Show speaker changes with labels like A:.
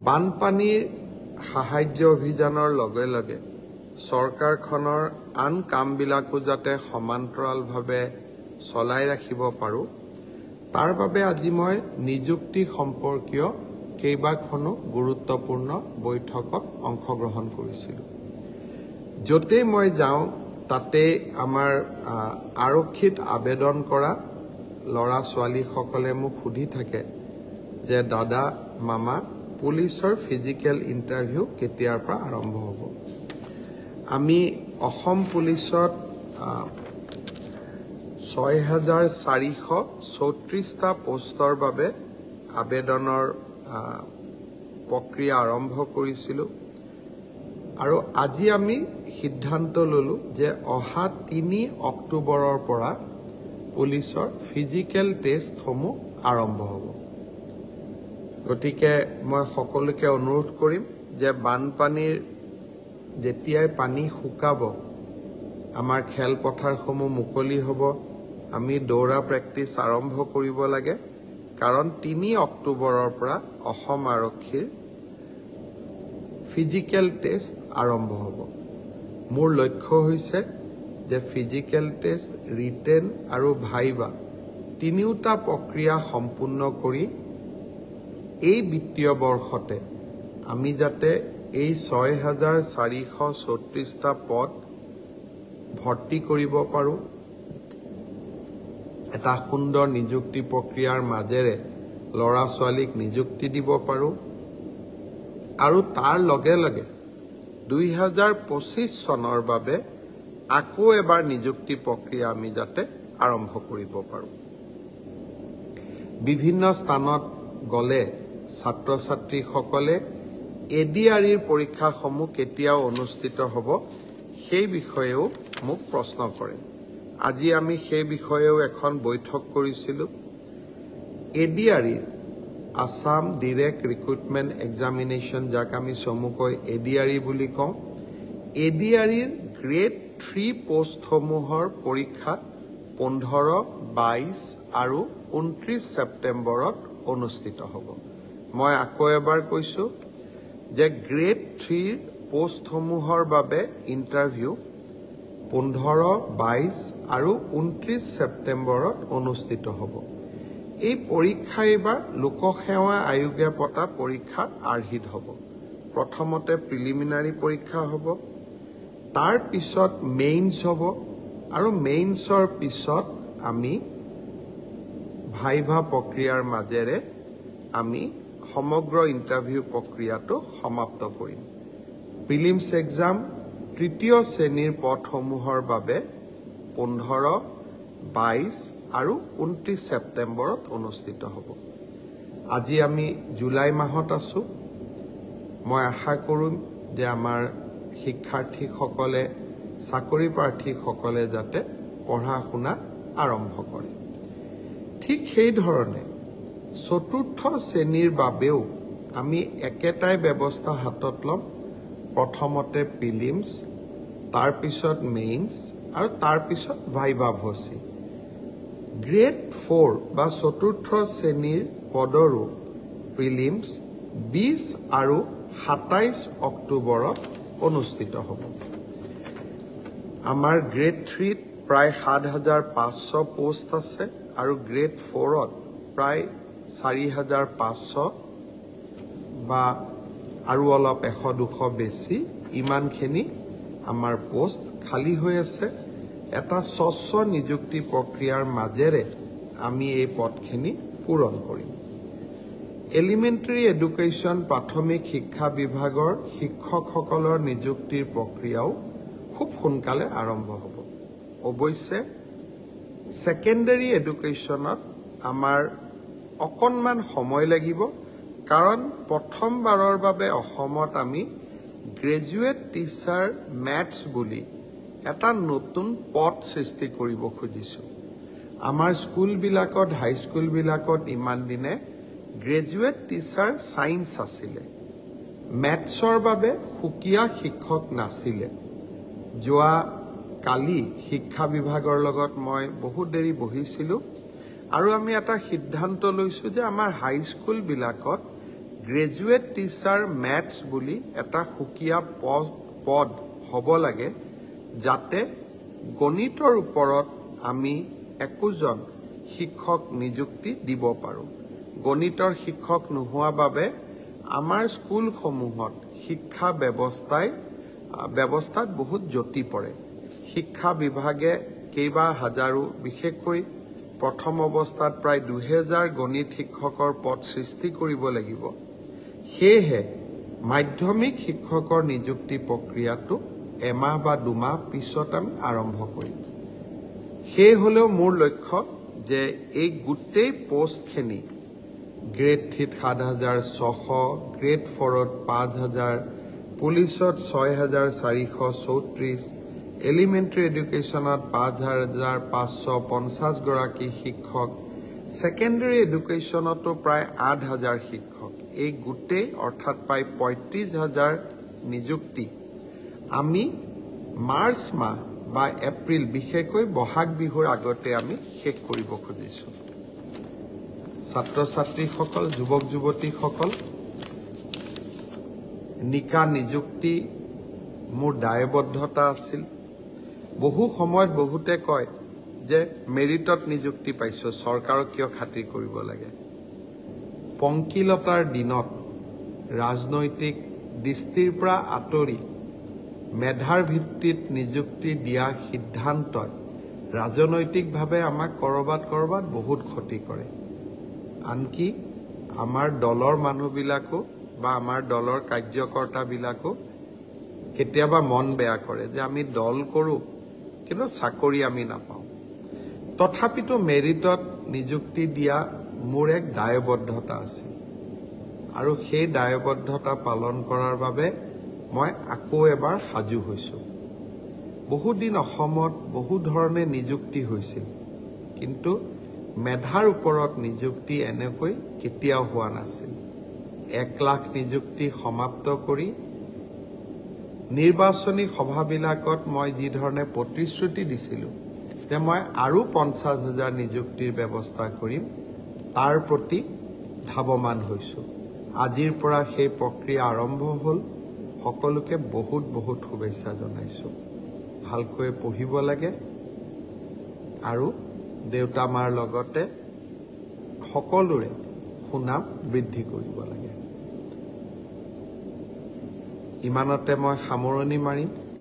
A: বানপানীৰ সাহায্য অভিযানৰ লগে লগে চৰকাৰখনৰ আন কামবিলাকো যাতে সমান্তৰালভাৱে চলাই ৰাখিব পাৰোঁ তাৰ বাবে আজি মই নিযুক্তি সম্পৰ্কীয় কেইবাখনো গুৰুত্বপূৰ্ণ বৈঠকত অংশগ্ৰহণ কৰিছিলোঁ। য'তে মই যাওঁ তাতে আমাৰ আৰক্ষীত আবেদন কৰা ল'ৰা ছোৱালীসকলে মোক সুধি থাকে যে দাদা মামা পুলিচৰ ফিজিকেল ইণ্টাৰভিউ কেতিয়াৰ পৰা আৰম্ভ হ'ব। আমি অসম পুলিচত 6,434টা পোষ্টৰ বাবে আবেদনৰ প্ৰক্ৰিয়া আৰম্ভ কৰিছিলোঁ আৰু আজি আমি সিদ্ধান্ত ললো যে অহা 3 অক্টোবৰৰ পৰা পুলিচৰ ফিজিকেল টেষ্টসমূহ আৰম্ভ হ'ব। গতিকে মই সকলোকে অনুৰোধ কৰিম যে বানপানীৰ যেতিয়াই পানী শুকাব আমাৰ খেলপথাৰসমূহ মুকলি হ'ব, আমি দৌৰা প্ৰেক্টিছ আৰম্ভ কৰিব লাগে, কাৰণ 3 অক্টোবৰৰ পৰা অসম আৰক্ষীৰ ফিজিকেল টেষ্ট আৰম্ভ হ'ব। মোৰ লক্ষ্য হৈছে যে ফিজিকেল টেষ্ট, ৰিটেন আৰু ভাইভা তিনিওটা প্ৰক্ৰিয়া সম্পূৰ্ণ কৰি এই বিত্তীয় বৰ্ষতে আমি যাতে এই 6,434টা পদ ভৰ্তি কৰিব পাৰোঁ, এটা সুন্দৰ নিযুক্তি প্ৰক্ৰিয়াৰ মাজেৰে ল'ৰা ছোৱালীক নিযুক্তি দিব পাৰোঁ আৰু তাৰ লগে লগে 2025 চনৰ বাবে আকৌ এবাৰ নিযুক্তি প্ৰক্ৰিয়া আমি যাতে আৰম্ভ কৰিব পাৰোঁ। বিভিন্ন স্থানত গ'লে ছাত্ৰ ছাত্ৰীসকলে এডিআৰইৰ পৰীক্ষাসমূহ কেতিয়া অনুষ্ঠিত হ'ব সেই বিষয়েও মোক প্ৰশ্ন কৰে। আজি আমি সেই বিষয়েও এখন বৈঠক কৰিছিলোঁ। এডিআৰইৰ আসাম ডিৰেক্ট ৰিক্ৰুটমেণ্ট এক্সামিনেশ্যন, যাক আমি চমুকৈ এডিআৰই বুলি কওঁ, এডিআৰইৰ গ্ৰেড 3 পোষ্টসমূহৰ পৰীক্ষা 15, 22 আৰু 29 ছেপ্টেম্বৰত অনুষ্ঠিত হ'ব। মই আকৌ এবাৰ কৈছোঁ যে গ্ৰেড 3 পোষ্টসমূহৰ বাবে ইণ্টাৰভিউ 15, 22 আৰু 29 ছেপ্টেম্বৰত অনুষ্ঠিত হ'ব। এই পৰীক্ষা এইবাৰ লোকসেৱা আয়োগে পতা পৰীক্ষাৰ আৰ্হিত হ'ব। প্ৰথমতে প্ৰিলিমিনাৰী পৰীক্ষা হ'ব, তাৰ পিছত মেইনছ হ'ব আৰু মেইনছৰ পিছত আমি ভাইভা প্ৰক্ৰিয়াৰ মাজেৰে আমি সমগ্ৰ ইণ্টাৰভিউ প্ৰক্ৰিয়াটো সমাপ্ত কৰিম। প্ৰিলিমছ এক্সাম তৃতীয় শ্ৰেণীৰ পদসমূহৰ বাবে 15, 22 আৰু 29 ছেপ্টেম্বৰত অনুষ্ঠিত হ'ব। আজি আমি জুলাই মাহত আছোঁ। মই আশা কৰিম যে আমাৰ শিক্ষাৰ্থীসকলে, চাকৰি প্ৰাৰ্থীসকলে যাতে পঢ়া শুনা আৰম্ভ কৰে। ঠিক সেইধৰণে চতুৰ্থ শ্ৰেণীৰ বাবেও আমি একেটাই ব্যৱস্থা হাতত ল'ম। প্ৰথমতে প্ৰিলিমছ, তাৰপিছত মেইনছ আৰু তাৰপিছত ভাইভা ভচি। গ্ৰেড 4 বা চতুৰ্থ শ্ৰেণীৰ পদৰো প্ৰিলিমছ 20 আৰু 27 অক্টোবৰত অনুষ্ঠিত হ'ব। আমাৰ গ্ৰেড 3ত প্ৰায় 7,500 পোষ্ট আছে আৰু গ্ৰেড 4ত প্ৰায় 4,500 বা আৰু অলপ 100-200 বেছি, ইমানখিনি আমাৰ পোষ্ট খালী হৈ আছে। এটা স্বচ্ছ নিযুক্তি প্ৰক্ৰিয়াৰ মাজেৰে আমি এই পদখিনি পূৰণ কৰিম। এলিমেণ্টাৰী এডুকেশ্যন, প্ৰাথমিক শিক্ষা বিভাগৰ শিক্ষকসকলৰ নিযুক্তিৰ প্ৰক্ৰিয়াও খুব সোনকালে আৰম্ভ হ'ব। অৱশ্যে ছেকেণ্ডাৰী এডুকেশ্যনত আমাৰ অকণমান সময় লাগিব, কাৰণ প্ৰথমবাৰৰ বাবে অসমত আমি গ্ৰেজুৱেট টিচাৰ মেথছ বুলি এটা নতুন পদ সৃষ্টি কৰিব খুজিছোঁ। আমাৰ স্কুলবিলাকত, হাইস্কুলবিলাকত ইমান দিনে গ্ৰেজুৱেট টিচাৰ ছায়েন্স আছিলে, মেথছৰ বাবে সুকীয়া শিক্ষক নাছিলে। যোৱা কালি শিক্ষা বিভাগৰ লগত মই বহুত দেৰি বহিছিলোঁ আৰু আমি এটা সিদ্ধান্ত লৈছোঁ যে আমাৰ হাইস্কুলবিলাকত গ্ৰেজুৱেট টিচাৰ মেথছ বুলি এটা সুকীয়া পদ হ'ব লাগে, যাতে গণিতৰ ওপৰত আমি একোজন শিক্ষক নিযুক্তি দিব পাৰোঁ। গণিতৰ শিক্ষক নোহোৱা বাবে আমাৰ স্কুলসমূহত শিক্ষা ব্যৱস্থাত বহুত জটি পৰে। শিক্ষা বিভাগে কেইবা হাজাৰো, বিশেষকৈ প্ৰথম অৱস্থাত প্ৰায় 2000 গণিত শিক্ষকৰ পদ সৃষ্টি কৰিব লাগিব। সেয়েহে মাধ্যমিক শিক্ষকৰ নিযুক্তি প্ৰক্ৰিয়াটো এমাহ বা 2 মাহ পিছত আমি আৰম্ভ কৰিম। সেই হলেও মোৰ লক্ষ্য যে এই গোটেই পোষ্টখিনি গ্ৰেড 3 7600, গ্ৰেড 4 5000, পুলিচত 6434, এলিমেণ্টাৰী এডুকেশ্যনত 5550 গৰাকী শিক্ষক, ছেকেণ্ডাৰী এডুকেশ্যনতো প্ৰায় 8000 শিক্ষক, এই গোটেই অৰ্থাৎ প্ৰায় 35000 নিযুক্তি আমি মাৰ্চ মাহ বা এপ্ৰিল, বিশেষকৈ বহাগ বিহুৰ আগতে আমি শেষ কৰিব খুজিছোঁ। ছাত্ৰ ছাত্ৰীসকল, যুৱক যুৱতীসকল, নিকা নিযুক্তি মোৰ দায়বদ্ধতা আছিল। বহু সময়ত বহুতে কয় যে মেৰিটত নিযুক্তি পাইছোঁ, চৰকাৰক কিয় খাতিৰ কৰিব লাগে। পংকিলতাৰ দিনত ৰাজনৈতিক দৃষ্টিৰ পৰা আঁতৰি মেধাৰ ভিত্তিত নিযুক্তি দিয়া সিদ্ধান্তই ৰাজনৈতিকভাৱে আমাক কৰবাত বহুত ক্ষতি কৰে। আনকি আমাৰ দলৰ মানুহবিলাকো বা আমাৰ দলৰ কাৰ্যকৰ্তাবিলাকো কেতিয়াবা মন বেয়া কৰে যে আমি দল কৰোঁ কিন্তু চাকৰি আমি নাপাওঁ। তথাপিতো মেৰিটত নিযুক্তি দিয়া মোৰ এক দায়বদ্ধতা আছে আৰু সেই দায়বদ্ধতা পালন কৰাৰ বাবে মই আকৌ এবাৰ সাজু হৈছোঁ। বহুদিন অসমত বহু ধৰণে নিযুক্তি হৈছিল, কিন্তু মেধাৰ ওপৰত নিযুক্তি এনেকৈ কেতিয়াও হোৱা নাছিল। 1 লাখ নিযুক্তি সমাপ্ত কৰি নিৰ্বাচনী সভাবিলাকত মই যি ধৰণে প্ৰতিশ্ৰুতি দিছিলোঁ যে মই আৰু 50,000 নিযুক্তিৰ ব্যৱস্থা কৰিম, তাৰ প্ৰতি ধাৱমান হৈছোঁ। আজিৰ পৰা সেই প্ৰক্ৰিয়া আৰম্ভ হ'ল। সকলোকে বহুত শুভেচ্ছা জনাইছোঁ। ভালকৈ পঢ়িব লাগে আৰু দেউতা মাৰ লগতে সকলোৰে সুনাম বৃদ্ধি কৰিব লাগে। ইমানতে মই সামৰণি মাৰিম।